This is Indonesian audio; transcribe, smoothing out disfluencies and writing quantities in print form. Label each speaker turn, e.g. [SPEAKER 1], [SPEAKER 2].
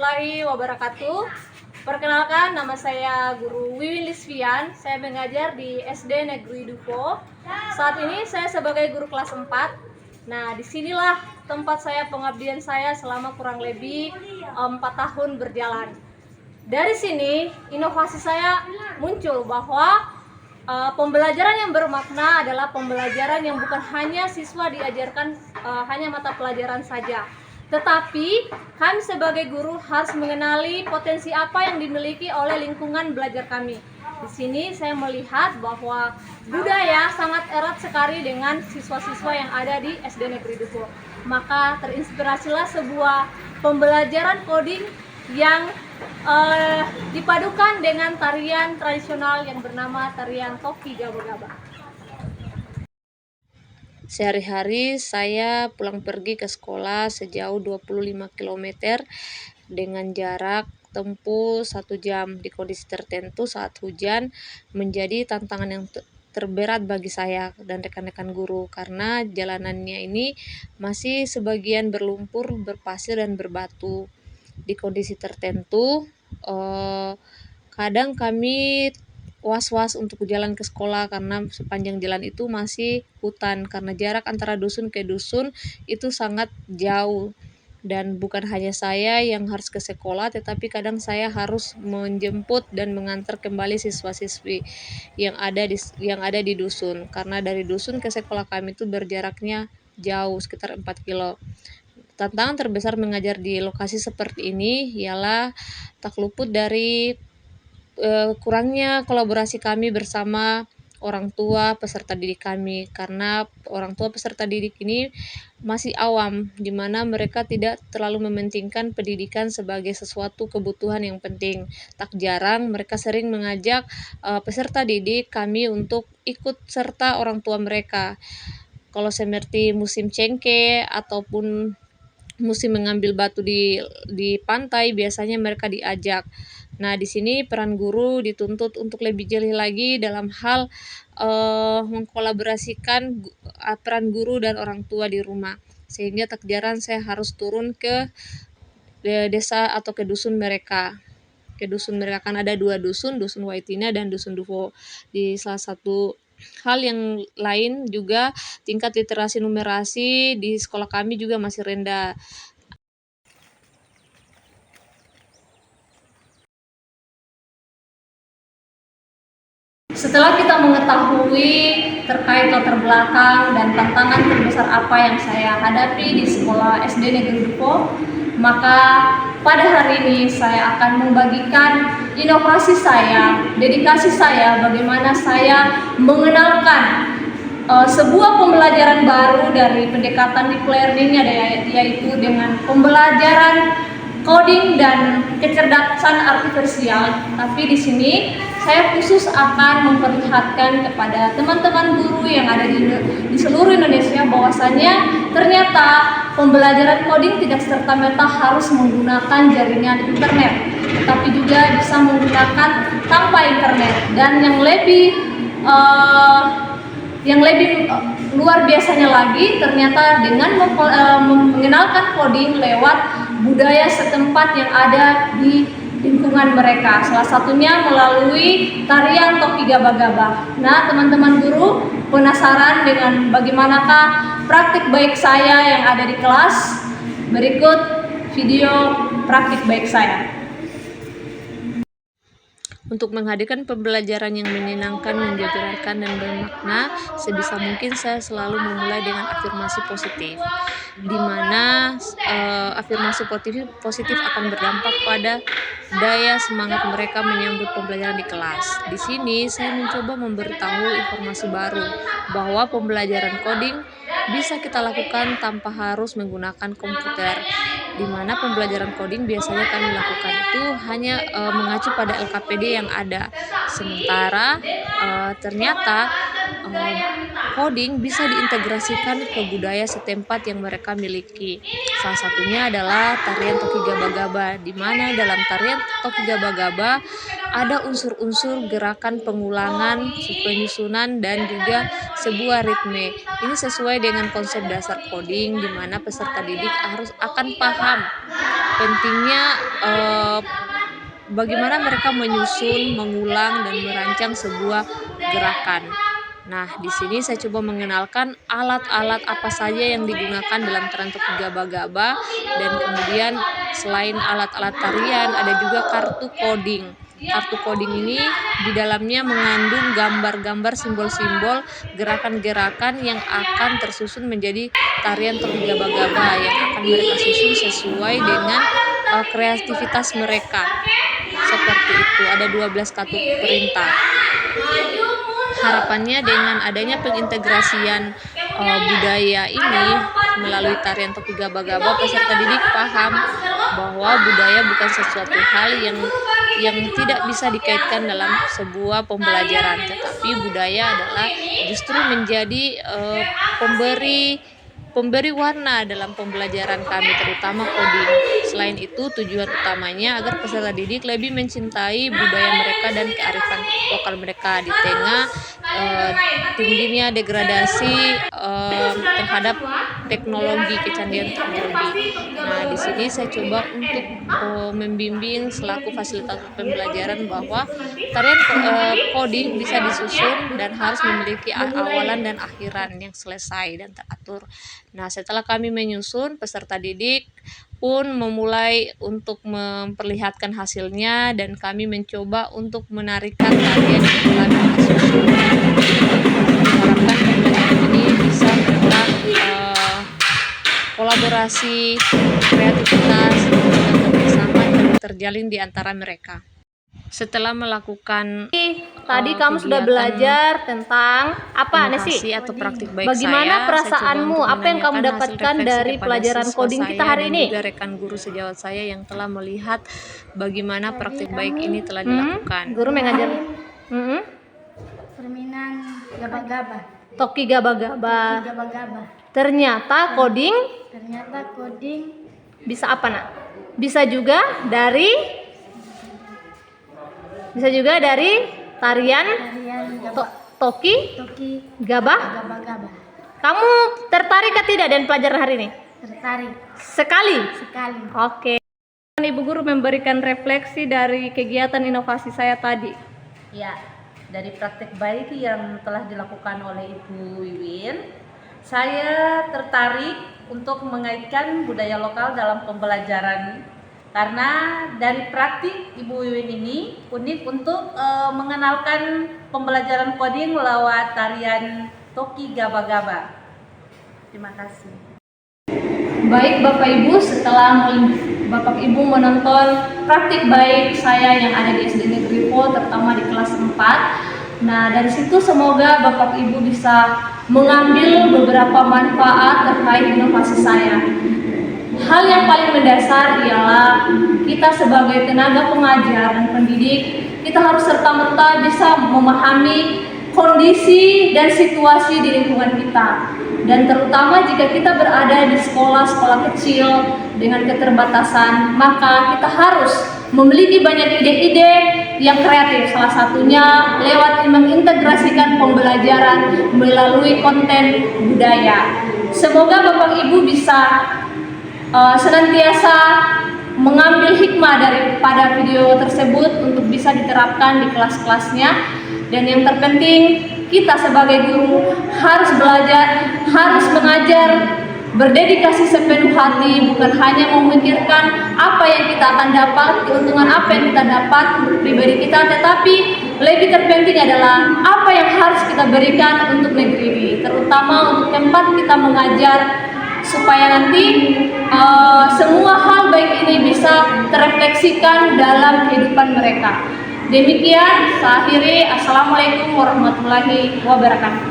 [SPEAKER 1] warahmatullahi wabarakatuh. Perkenalkan, nama saya Guru Wiwin Lisvian. Saya mengajar di SD Negeri Dupo. Saat ini saya sebagai guru kelas 4. Nah, disinilah tempat saya pengabdian saya selama kurang lebih 4 tahun berjalan. Dari sini, inovasi saya muncul bahwa pembelajaran yang bermakna adalah pembelajaran yang bukan hanya siswa diajarkan hanya mata pelajaran saja, tetapi kami sebagai guru harus mengenali potensi apa yang dimiliki oleh lingkungan belajar kami. Di sini saya melihat bahwa budaya sangat erat sekali dengan siswa-siswa yang ada di SD Negeri Dupo. Maka terinspirasilah sebuah pembelajaran coding yang dipadukan dengan tarian tradisional yang bernama tarian Toki Gaba-Gaba.
[SPEAKER 2] Sehari-hari saya pulang pergi ke sekolah sejauh 25 km dengan jarak tempuh 1 jam. Di kondisi tertentu saat hujan menjadi tantangan yang terberat bagi saya dan rekan-rekan guru karena jalanannya ini masih sebagian berlumpur, berpasir dan berbatu. Di kondisi tertentu kadang kami was-was untuk jalan ke sekolah karena sepanjang jalan itu masih hutan karena jarak antara dusun ke dusun itu sangat jauh. Dan bukan hanya saya yang harus ke sekolah, tetapi kadang saya harus menjemput dan mengantar kembali siswa-siswi yang ada di dusun karena dari dusun ke sekolah kami itu berjaraknya jauh sekitar 4 kilo. Tantangan terbesar mengajar di lokasi seperti ini ialah tak luput dari kurangnya kolaborasi kami bersama orang tua peserta didik kami karena orang tua peserta didik ini masih awam di mana mereka tidak terlalu mementingkan pendidikan sebagai sesuatu kebutuhan yang penting. Tak jarang mereka sering mengajak peserta didik kami untuk ikut serta orang tua mereka. Kalau seperti musim cengkeh ataupun musim mengambil batu di pantai biasanya mereka diajak. Nah, di sini peran guru dituntut untuk lebih jeli lagi dalam hal mengkolaborasikan peran guru dan orang tua di rumah. Sehingga tak jarang saya harus turun ke desa atau ke dusun mereka. Kan ada 2 dusun, dusun Waitina dan dusun Dupo. Di salah satu hal yang lain juga tingkat literasi numerasi di sekolah kami juga masih rendah.
[SPEAKER 1] Setelah kita mengetahui terkait latar belakang dan tantangan terbesar apa yang saya hadapi di sekolah SD Negeri Dupo, maka pada hari ini saya akan membagikan inovasi saya, dedikasi saya, bagaimana saya mengenalkan sebuah pembelajaran baru dari pendekatan deep learning, yaitu dengan pembelajaran coding dan kecerdasan artifisial. Tapi di sini saya khusus akan memperlihatkan kepada teman-teman guru yang ada di seluruh Indonesia bahwasannya ternyata pembelajaran coding tidak serta-merta harus menggunakan jaringan internet, tetapi juga bisa menggunakan tanpa internet. Dan yang lebih luar biasanya lagi, ternyata dengan mengenalkan coding lewat budaya setempat yang ada di lingkungan mereka, salah satunya melalui tarian Toki Gaba-Gaba. Nah, teman-teman guru penasaran dengan bagaimanakah praktik baik saya yang ada di kelas? Berikut video praktik baik saya.
[SPEAKER 2] Untuk menghadirkan pembelajaran yang menyenangkan, menjabarkan, dan bermakna, sebisa mungkin saya selalu memulai dengan afirmasi positif, di mana afirmasi positif akan berdampak pada daya semangat mereka menyambut pembelajaran di kelas. Di sini saya mencoba memberitahu informasi baru bahwa pembelajaran coding bisa kita lakukan tanpa harus menggunakan komputer, di mana pembelajaran coding biasanya kami lakukan itu hanya mengacu pada LKPD yang ada. Sementara ternyata coding bisa diintegrasikan ke budaya setempat yang mereka miliki. Salah satunya adalah tarian Toki Gaba-Gaba, di mana dalam tarian Toki Gaba-Gaba ada unsur-unsur gerakan pengulangan, penyusunan, dan juga sebuah ritme. Ini sesuai dengan konsep dasar coding, di mana peserta didik akan paham pentingnya bagaimana mereka menyusun, mengulang, dan merancang sebuah gerakan. Nah, di sini saya coba mengenalkan alat-alat apa saja yang digunakan dalam tarian topi gaba-gaba, dan kemudian selain alat-alat tarian ada juga kartu coding. Kartu coding ini di dalamnya mengandung gambar-gambar, simbol-simbol, gerakan-gerakan yang akan tersusun menjadi tarian topi gaba-gaba yang akan mereka susun sesuai dengan kreativitas mereka. Seperti itu, ada 12 kartu perintah. Harapannya dengan adanya pengintegrasian budaya ini melalui tarian topi gaba-gaba, peserta didik paham bahwa budaya bukan sesuatu hal yang tidak bisa dikaitkan dalam sebuah pembelajaran, tetapi budaya adalah justru menjadi pemberi warna dalam pembelajaran kami, terutama coding. Selain itu, tujuan utamanya agar peserta didik lebih mencintai budaya mereka dan kearifan lokal mereka di tengah tingginya degradasi terhadap teknologi, kecanggihan teknologi. Nah, di sini saya coba untuk membimbing selaku fasilitator pembelajaran bahwa tarian coding bisa disusun dan harus memiliki awalan dan akhiran yang selesai dan teratur. Nah, setelah kami menyusun, peserta didik pun memulai untuk memperlihatkan hasilnya, dan kami mencoba untuk menarikan tarian yang telah mereka susun. Diharapkan pembelajaran ini bisa membuat kolaborasi, kreativitas, dan kerjasama yang terjalin di antara mereka. Setelah melakukan
[SPEAKER 1] Tadi kamu sudah belajar tentang apa
[SPEAKER 2] inovasi
[SPEAKER 1] sih?
[SPEAKER 2] atau praktik baik
[SPEAKER 1] Bagaimana
[SPEAKER 2] saya
[SPEAKER 1] perasaanmu?
[SPEAKER 2] coba untuk
[SPEAKER 1] Apa yang kamu
[SPEAKER 2] menanyakan hasil
[SPEAKER 1] dapatkan
[SPEAKER 2] refleksi
[SPEAKER 1] dari
[SPEAKER 2] kepada
[SPEAKER 1] pelajaran
[SPEAKER 2] siswa
[SPEAKER 1] coding kita
[SPEAKER 2] saya
[SPEAKER 1] hari
[SPEAKER 2] dan
[SPEAKER 1] ini?
[SPEAKER 2] juga rekan guru sejawat saya yang telah melihat bagaimana praktik baik ini telah dilakukan.
[SPEAKER 1] Guru mengajar
[SPEAKER 3] Permainan gaba-gaba.
[SPEAKER 1] toki gaba-gaba.
[SPEAKER 3] Gaba-gaba.
[SPEAKER 1] Ternyata coding
[SPEAKER 3] Ternyata coding
[SPEAKER 1] bisa apa, Nak? Bisa juga dari tarian
[SPEAKER 3] tarian
[SPEAKER 1] toki
[SPEAKER 3] toki
[SPEAKER 1] gabah.
[SPEAKER 3] gaba-gaba.
[SPEAKER 1] Kamu tertarik atau tidak dengan pelajaran hari ini?
[SPEAKER 3] Tertarik
[SPEAKER 1] Sekali.
[SPEAKER 3] sekali.
[SPEAKER 1] Oke. Ibu guru memberikan refleksi dari kegiatan inovasi saya tadi.
[SPEAKER 4] Ya, dari praktek baik yang telah dilakukan oleh Ibu Wiwin, saya tertarik untuk mengaitkan budaya lokal dalam pembelajaran, karena dari praktik Ibu Wiwin ini unik untuk mengenalkan pembelajaran coding lewat tarian toki gaba-gaba. Terima kasih.
[SPEAKER 1] Baik Bapak Ibu, setelah Bapak Ibu menonton praktik baik saya yang ada di SD Negeri Po, terutama di kelas 4. Nah, dari situ semoga Bapak Ibu bisa mengambil beberapa manfaat terkait inovasi saya. Hal yang paling mendasar ialah kita sebagai tenaga pengajar dan pendidik, kita harus serta-merta bisa memahami kondisi dan situasi di lingkungan kita. Dan terutama jika kita berada di sekolah-sekolah kecil dengan keterbatasan, maka kita harus memiliki banyak ide-ide yang kreatif. Salah satunya lewat mengintegrasikan pembelajaran melalui konten budaya. Semoga Bapak Ibu bisa senantiasa mengambil hikmah daripada video tersebut untuk bisa diterapkan di kelas-kelasnya. Dan yang terpenting, kita sebagai guru harus belajar, harus mengajar, berdedikasi sepenuh hati, bukan hanya memikirkan apa yang kita akan dapat, keuntungan apa yang kita dapat untuk pribadi kita, tetapi lebih terpenting adalah apa yang harus kita berikan untuk negeri ini, terutama untuk tempat kita mengajar, supaya nanti semua hal baik ini bisa terefleksikan dalam kehidupan mereka. Demikian, saya akhiri. Assalamualaikum warahmatullahi wabarakatuh.